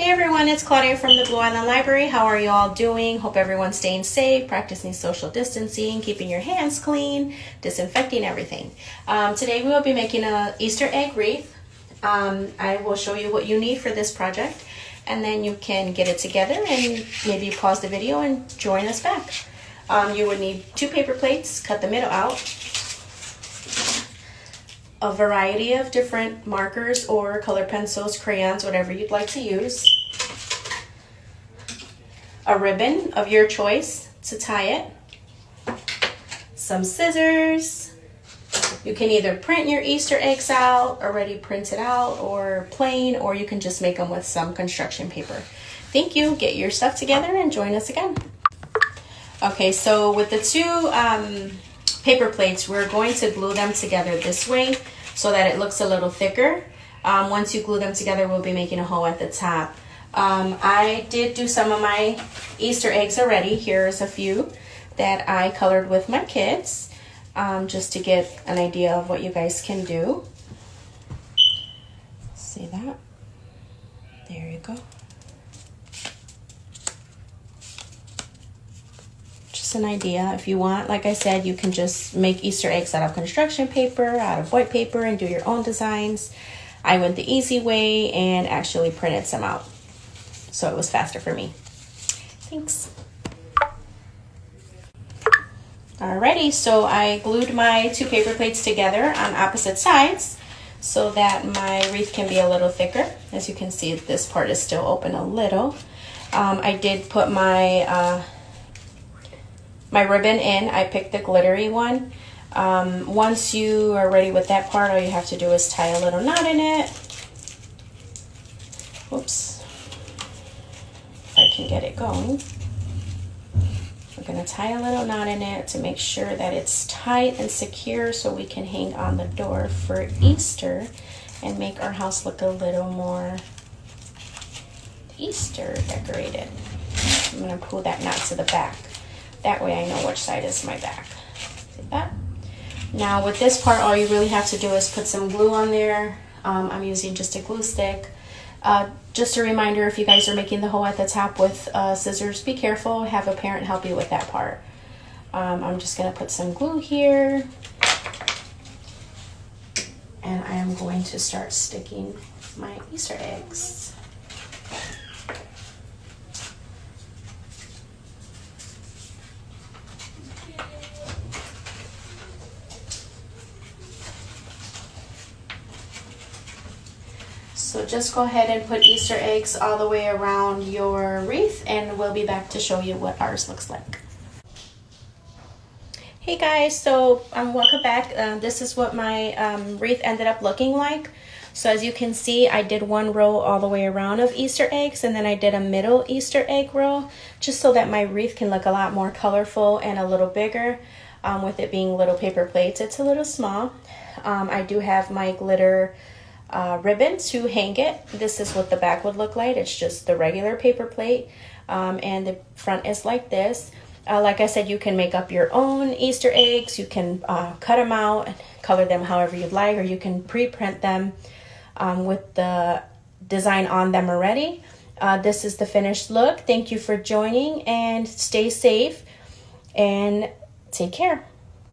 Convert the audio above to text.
Hey everyone, it's Claudia from the Blue Island Library. How are you all doing? Hope everyone's staying safe, practicing social distancing, keeping your hands clean, disinfecting everything. Today we will be making an Easter egg wreath. I will show you what you need for this project, and then you can get it together and maybe pause the video and join us back. You would need 2 paper plates, cut the middle out, a variety of different markers or color pencils, crayons, whatever you'd like to use, a ribbon of your choice to tie it, some scissors. You can either print your Easter eggs out, already printed out, or plain, or you can just make them with some construction paper. Thank you. Get your stuff together and join us again. Okay, so with the 2 paper plates, we're going to glue them together this way so that it looks a little thicker. Once you glue them together, we'll be making a hole at the top. I did do some of my Easter eggs already. Here's a few that I colored with my kids, just to get an idea of what you guys can do. See that? There you go. An idea. If you want, like I said, you can just make Easter eggs out of construction paper, out of white paper, and do your own designs. I went the easy way and actually printed some out, so it was faster for me. Thanks. Alrighty, so I glued my 2 paper plates together on opposite sides so that my wreath can be a little thicker. As you can see, this part is still open a little. I did put my ribbon in. I picked the glittery one. Once you are ready with that part, all you have to do is tie a little knot in it. Whoops. If I can get it going. We're going to tie a little knot in it to make sure that it's tight and secure so we can hang on the door for Easter and make our house look a little more Easter decorated. I'm going to pull that knot to the back. That way I know which side is my back. See that? Now with this part, all you really have to do is put some glue on there. I'm using just a glue stick. Just a reminder, if you guys are making the hole at the top with scissors, be careful. Have a parent help you with that part. I'm just going to put some glue here. And I am going to start sticking my Easter eggs. So just go ahead and put Easter eggs all the way around your wreath, and we'll be back to show you what ours looks like. Hey guys, so welcome back. This is what my wreath ended up looking like. So as you can see, I did 1 row all the way around of Easter eggs, and then I did a middle Easter egg row, just so that my wreath can look a lot more colorful and a little bigger. With it being little paper plates, it's a little small. I do have my glitter ribbon to hang it. This is what the back would look like. It's just the regular paper plate, and the front is like this. Like I said, you can make up your own Easter eggs. You can cut them out and color them however you'd like, or you can pre-print them with the design on them already. This is the finished look. Thank you for joining, and stay safe and take care.